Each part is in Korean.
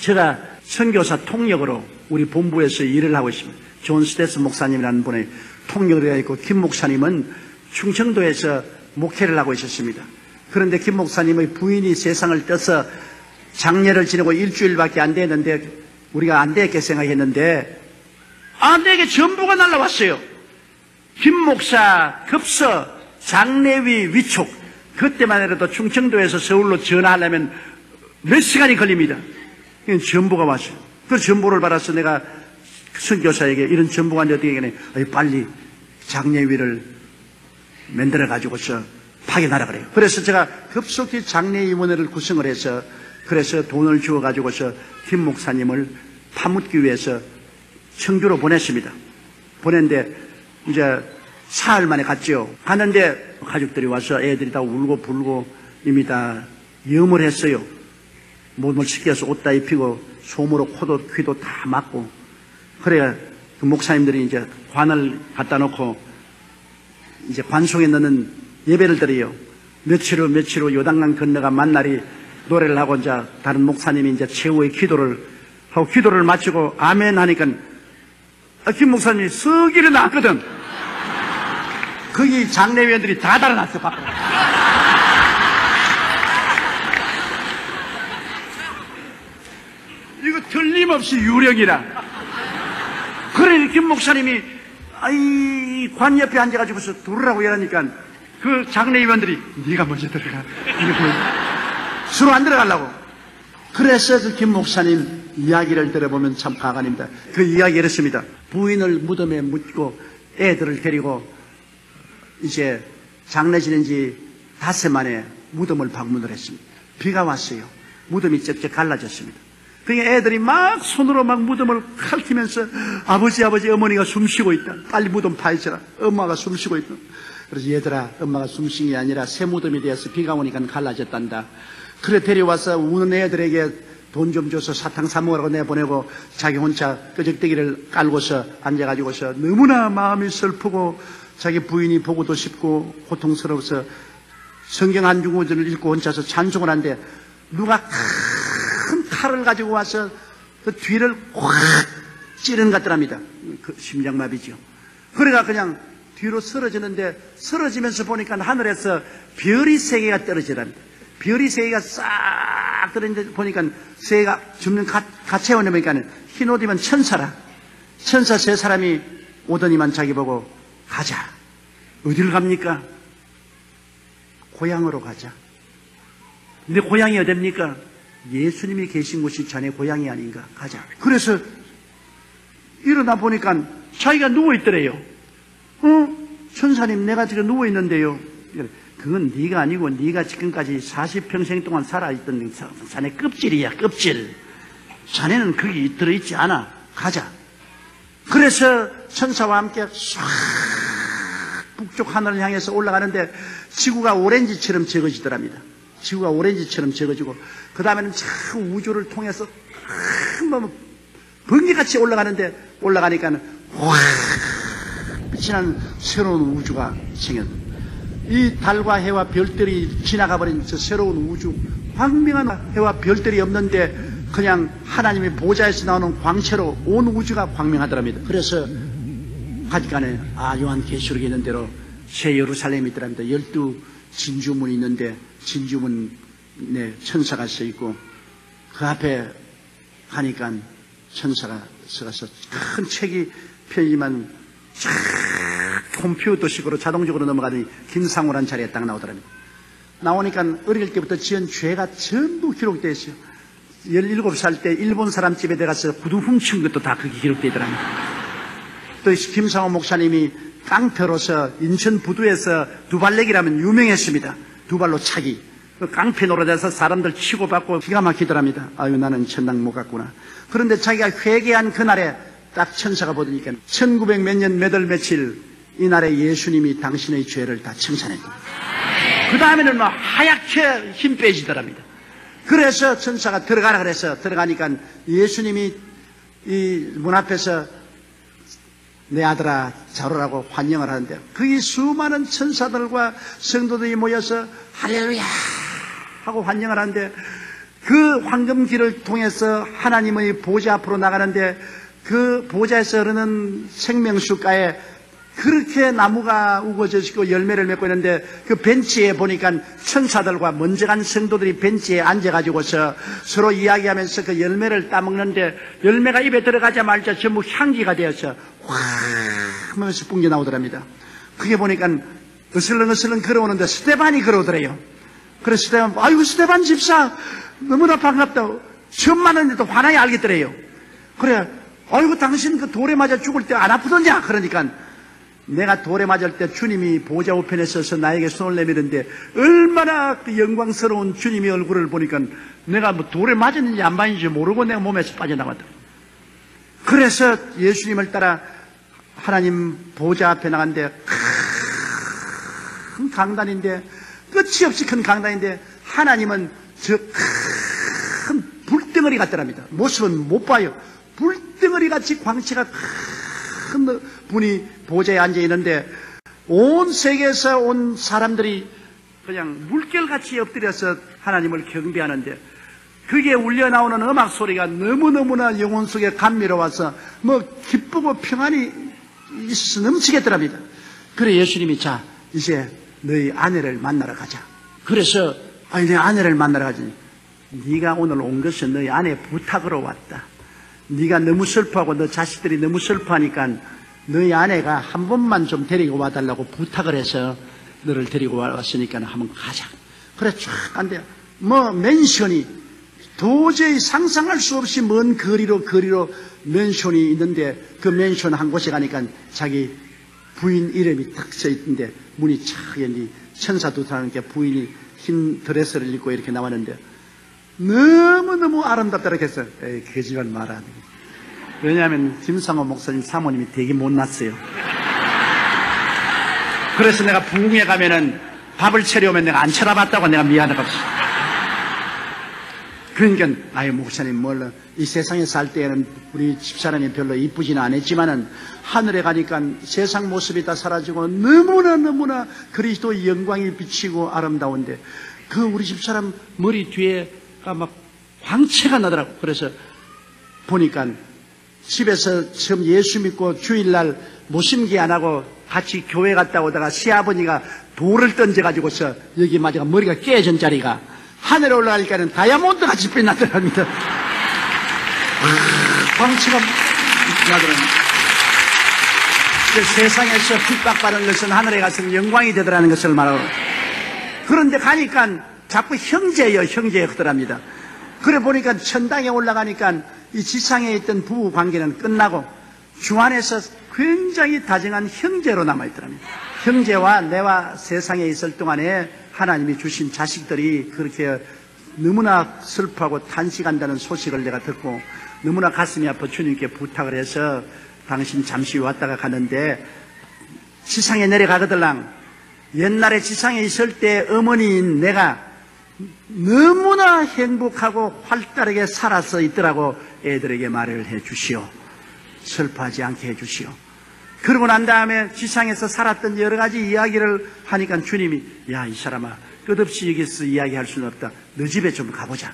제가 선교사 통역으로 우리 본부에서 일을 하고 있습니다. 존 스테스 목사님이라는 분의 통역을 되어 있고, 김 목사님은 충청도에서 목회를 하고 있었습니다. 그런데 김 목사님의 부인이 세상을 떠서 장례를 지내고 일주일밖에 안 됐는데, 우리가 안 되겠게 생각했는데, 내게 전부가 날라왔어요. 김 목사 급서 장례위 위촉. 그때만 해도 충청도에서 서울로 전화하려면 몇 시간이 걸립니다. 전부가 왔어요. 그 전부를 받아서 내가 선교사에게 이런 전부가 왔는데 어떻게 하겠네. 빨리 장례위를 만들어가지고서 파견하라 그래요. 그래서 제가 급속히 장례위원회를 구성을 해서, 그래서 돈을 주어가지고서 김 목사님을 파묻기 위해서 청주로 보냈습니다. 보냈는데 이제 사흘 만에 갔죠. 갔는데 가족들이 와서 애들이 다 울고 불고 이미 다 염을 했어요. 몸을 씻겨서 옷 다 입히고 솜으로 코도 귀도 다 막고. 그래야 그 목사님들이 이제 관을 갖다 놓고 이제 관송에 넣는 예배를 드려요. 며칠 후 요단강 건너가 만날이 노래를 하고 이제 다른 목사님이 이제 최후의 기도를 하고, 기도를 마치고 아멘 하니까 김 목사님이 썩 일어났거든. 거기 장례위원들이 다 달아났어, 밖으로. 이거 틀림없이 유령이라. 그래, 김 목사님이 관 옆에 앉아가지고서 들으라고 이러니까 그 장례위원들이 네가 먼저 들어가. 서로 안 들어가려고. 그래서 그 김 목사님 이야기를 들어보면 참 가관입니다. 그 이야기 이렇습니다. 부인을 무덤에 묻고 애들을 데리고 이제 장례 지낸 지 5일 만에 무덤을 방문을 했습니다. 비가 왔어요. 무덤이 쩍쩍 갈라졌습니다. 그러니까 애들이 막 손으로 막 무덤을 핥으면서 아버지 어머니가 숨쉬고 있다. 빨리 무덤 파헤쳐라. 엄마가 숨쉬고 있다. 그래서 얘들아, 엄마가 숨쉰 게 아니라 새 무덤이 되어서 비가 오니까 갈라졌단다. 그래 데려와서 우는 애들에게 돈 좀 줘서 사탕 사 먹으라고 내보내고 자기 혼자 끄적대기를 깔고서 앉아가지고서 너무나 마음이 슬프고 자기 부인이 보고도 싶고 고통스러워서 성경 한 구절을 읽고 혼자서 찬송을 하는데 누가 큰 칼을 가지고 와서 그 뒤를 확 찌르는 것 같더랍니다. 그 심장마비죠. 그래가 그냥 뒤로 쓰러지는데, 쓰러지면서 보니까 하늘에서 별이 3개가 떨어지랍니다. 별이 3개가 싹 떨어지는데 보니까 3개가 줍는 가채원에 보니까 흰 옷 입은 천사라. 천사 3사람이 오더니만 자기 보고 가자. 어디를 갑니까? 고향으로 가자. 근데 고향이 어딥니까? 예수님이 계신 곳이 자네 고향이 아닌가? 가자. 그래서 일어나 보니까 자기가 누워있더래요. 천사님, 내가 지금 누워있는데요. 그건 네가 아니고 네가 지금까지 40평생 동안 살아있던 자네 껍질이야, 껍질. 자네는 거기 들어있지 않아. 가자. 그래서 천사와 함께 싹 북쪽 하늘을 향해서 올라가는데 지구가 오렌지처럼 적어지더랍니다. 지구가 오렌지처럼 적어지고 그 다음에는 참 우주를 통해서 번개같이 올라가는데 올라가니까 확 빛이 나는 새로운 우주가 생겼습니다. 이 달과 해와 별들이 지나가버린 저 새로운 우주, 광명한 해와 별들이 없는데 그냥 하나님의 보좌에서 나오는 광채로 온 우주가 광명하더랍니다. 그래서 가지간에 요한계시록에 있는 대로 새 예루살렘이 있더랍니다. 12 진주문이 있는데 진주문에 천사가 서 있고 그 앞에 가니까 천사가 서서 큰 책이 펴지만 컴퓨터식으로 자동적으로 넘어가더니 김상우라는 자리에 딱 나오더랍니다. 나오니까 어릴 때부터 지은 죄가 전부 기록되어 있어요. 17살 때 일본 사람 집에 들어가서 구두 훔친 것도 다 그게 기록되어 있더랍니다. 또 김상우 목사님이 깡패로서 인천 부두에서 두발내기라면 유명했습니다. 두 발로 차기. 깡패 노릇해서 사람들 치고받고 기가 막히더랍니다. 나는 천당 못 갔구나. 그런데 자기가 회개한 그날에 딱 천사가 보더니까 1900 몇 년 몇 월 며칠 이날에 예수님이 당신의 죄를 다 청산했다. 그 다음에는 막 하얗게 힘 빼지더랍니다. 그래서 천사가 들어가라 그래서 들어가니까 예수님이 이 문 앞에서 내 아들아 자로라고 환영을 하는데 거기 수많은 천사들과 성도들이 모여서 할렐루야 하고 환영을 하는데 그 황금길을 통해서 하나님의 보좌 앞으로 나가는데 그 보좌에서 흐르는 생명수가에 그렇게 나무가 우거져 있고 열매를 맺고 있는데 그 벤치에 보니까 천사들과 먼저 간 성도들이 벤치에 앉아가지고서 서로 이야기하면서 그 열매를 따먹는데 열매가 입에 들어가자마자 전부 향기가 되어서 확 하면서 뿜겨 나오더랍니다. 그게 보니까 어슬렁어슬렁 걸어오는데 스테반이 걸어오더래요. 그래서 스테반, 아이고 스테반 집사 너무나 반갑다고 처음 만났는데도 환하게 알겠더래요. 그래, 아이고 당신 그 돌에 맞아 죽을 때 안 아프더냐? 그러니까 내가 돌에 맞을 때 주님이 보좌 우편에 서서 나에게 손을 내밀는데 얼마나 그 영광스러운 주님의 얼굴을 보니까 내가 뭐 돌에 맞았는지 안 맞았는지 모르고 내가 몸에서 빠져나왔다. 그래서 예수님을 따라 하나님 보좌 앞에 나갔는데 큰 강단인데 끝이 없이 큰 강단인데 하나님은 저 큰 불덩어리 같더랍니다. 모습은 못 봐요. 불덩어리 같이 광채가 큰 분이 보좌에 앉아 있는데 온 세계에서 온 사람들이 그냥 물결같이 엎드려서 하나님을 경배하는데 그게 울려 나오는 음악 소리가 너무너무나 영혼 속에 감미로워서 뭐 기쁘고 평안이 있어서 넘치겠더랍니다. 그래 예수님이 자 이제 너희 아내를 만나러 가자. 그래서 아니 내 아내를 만나러 가지. 네가 오늘 온 것은 너희 아내 부탁으로 왔다. 네가 너무 슬퍼하고 너 자식들이 너무 슬퍼하니까 너희 아내가 한 번만 좀 데리고 와달라고 부탁을 해서 너를 데리고 왔으니까 한번 가자. 그래 쫙 간대요. 뭐 맨션이 도저히 상상할 수 없이 먼 거리로 맨션이 있는데 그 맨션 한 곳에 가니까 자기 부인 이름이 딱 써 있는데 문이 착 열리 천사 두 사람께 부인이 흰 드레스를 입고 이렇게 나왔는데 너무너무 아름답다고 했어요. 에이 거짓말 마라. 왜냐하면 김상호 목사님 사모님이 되게 못났어요. 그래서 내가 부흥에 가면은 밥을 차려오면 내가 안 쳐다봤다고 내가 미안하고 그러니까 아유 목사님 몰라 이 세상에 살 때에는 우리 집사람이 별로 이쁘지는 않았지만은 하늘에 가니까 세상 모습이 다 사라지고 너무나 그리스도의 영광이 비치고 아름다운데 그 우리 집사람 머리 뒤에가 막 광채가 나더라고. 그래서 보니까 집에서 처음 예수 믿고 주일날 무심기 안 하고 같이 교회 갔다 오다가 시아버지가 돌을 던져가지고서 여기 맞아가 머리가 깨진 자리가 하늘에 올라가니까는 다이아몬드 같이 빛나더랍니다. 광채가 나더랍니다. 세상에서 핍박받은 것은 하늘에 가서는 영광이 되더라는 것을 말하고 그런데 가니까 자꾸 형제예요. 형제 하더랍니다. 그래 보니까 천당에 올라가니까 이 지상에 있던 부부 관계는 끝나고 주안에서 굉장히 다정한 형제로 남아있더랍니다. 형제와 내와 세상에 있을 동안에 하나님이 주신 자식들이 그렇게 너무나 슬퍼하고 탄식한다는 소식을 내가 듣고 너무나 가슴이 아파 주님께 부탁을 해서 당신 잠시 왔다가 가는데 지상에 내려가거들랑 옛날에 지상에 있을 때 어머니인 내가 너무나 행복하고 활달하게 살아서 있더라고 애들에게 말을 해 주시오. 슬퍼하지 않게 해 주시오. 그러고 난 다음에 지상에서 살았던 여러 가지 이야기를 하니까 주님이 야 이 사람아 끝없이 여기서 이야기할 수는 없다. 너 집에 좀 가보자.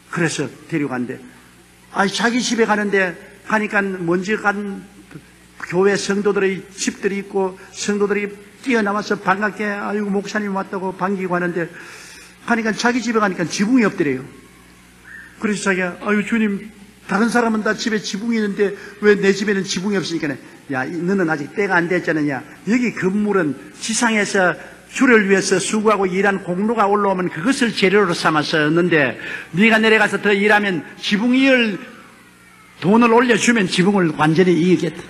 그래서 데려간대. 자기 집에 가니까 먼저 간 교회 성도들의 집들이 있고 성도들이 뛰어나와서 반갑게 아이고 목사님 왔다고 반기고 하는데 가니까 자기 집에 가니까 지붕이 없더래요. 그래서 자기가 아유 주님 다른 사람은 다 집에 지붕이 있는데 왜 내 집에는 지붕이 없으니까 야 너는 아직 때가 안 됐잖느냐. 여기 건물은 지상에서 주를 위해서 수고하고 일한 공로가 올라오면 그것을 재료로 삼아서 얻는데 네가 내려가서 더 일하면 지붕 이을 돈을 올려주면 지붕을 완전히 이기겠다.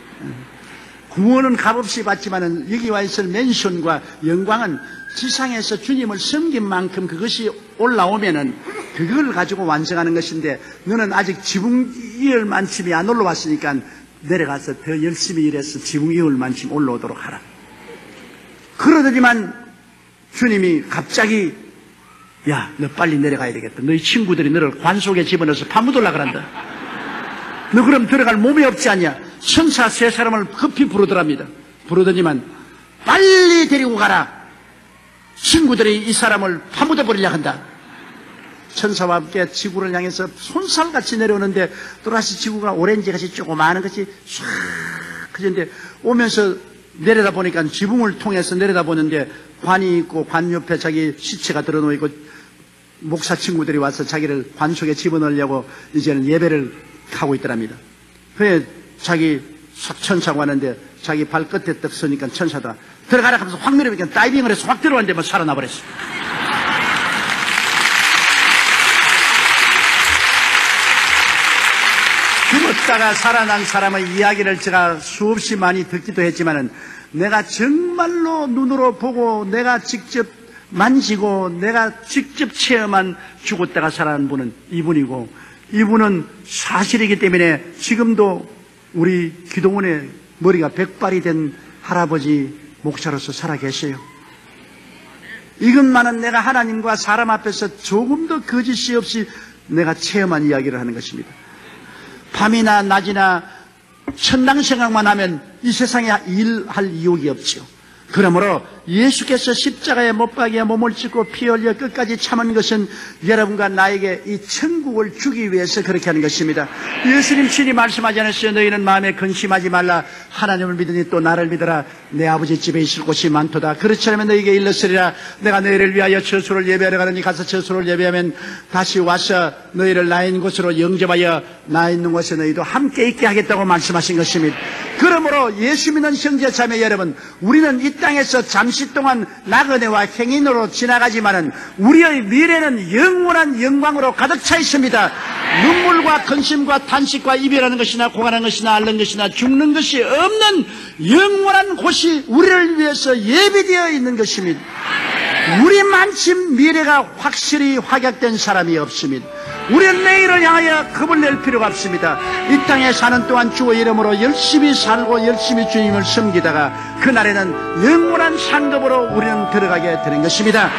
구원은 값없이 받지만은 여기 와 있을 맨션과 영광은 지상에서 주님을 섬긴 만큼 그것이 올라오면은 그걸 가지고 완성하는 것인데 너는 아직 지붕 이을 만침이 안 올라왔으니까 내려가서 더 열심히 일해서 지붕 이을 만침 올라오도록 하라. 그러더니만 주님이 갑자기 야, 너 빨리 내려가야 되겠다. 너희 친구들이 너를 관 속에 집어넣어서 파묻으려고 그런다. 너 그럼 들어갈 몸이 없지 않냐? 천사 세 사람을 급히 부르더랍니다. 부르더니만 빨리 데리고 가라. 친구들이 이 사람을 파묻어 버리려고 한다. 천사와 함께 지구를 향해서 손살같이 내려오는데 또다시 지구가 오렌지같이 조그마한 것이 쫙 그런데 오면서 내려다 보니까 지붕을 통해서 내려다 보는데 관이 있고 관 옆에 자기 시체가 드러누워 있고 목사 친구들이 와서 자기를 관 속에 집어넣으려고 이제는 예배를 하고 있더랍니다. 그래 자기 천사가 왔는데 자기 발끝에 딱 서니까 천사다 들어가라 하면서 확 밀어보니까 다이빙을 해서 확 들어왔는데 뭐 살아나 버렸어. 죽었다가 살아난 사람의 이야기를 제가 수없이 많이 듣기도 했지만은 내가 정말로 눈으로 보고 내가 직접 만지고 내가 직접 체험한 죽었다가 살아난 분은 이분이고 이분은 사실이기 때문에 지금도 우리 기동원의 머리가 백발이 된 할아버지 목사로서 살아계세요. 이것만은 내가 하나님과 사람 앞에서 조금도 거짓이 없이 내가 체험한 이야기를 하는 것입니다. 밤이나 낮이나 천당 생각만 하면 이 세상에 일할 이유가 없지요. 그러므로 예수께서 십자가에 못 박여 몸을 찢고 피 흘려 끝까지 참은 것은 여러분과 나에게 이 천국을 주기 위해서 그렇게 하는 것입니다. 예수님 친히 말씀하지 않으셨어요? 너희는 마음에 근심하지 말라. 하나님을 믿으니 또 나를 믿어라. 내 아버지 집에 있을 곳이 많도다. 그렇지 않으면 너희에게 일렀으리라. 내가 너희를 위하여 처소를 예배하러 가느니 가서 처소를 예배하면 다시 와서 너희를 나 있는 곳으로 영접하여 나 있는 곳에 너희도 함께 있게 하겠다고 말씀하신 것입니다. 그러므로 예수 믿는 형제 자매 여러분, 우리는 이 땅에서 잠시 동안 나그네와 행인으로 지나가지만은 우리의 미래는 영원한 영광으로 가득 차 있습니다. 눈물과 근심과 탄식과 이별하는 것이나 고간하는 것이나 앓는 것이나 죽는 것이 없는 영원한 곳이 우리를 위해서 예비되어 있는 것입니다. 우리만큼 미래가 확실히 확약된 사람이 없습니다. 우리는 내일을 향하여 겁을 낼 필요가 없습니다. 이 땅에 사는 동안 주의 이름으로 열심히 살고 열심히 주님을 섬기다가 그날에는 영원한 상급으로 우리는 들어가게 되는 것입니다.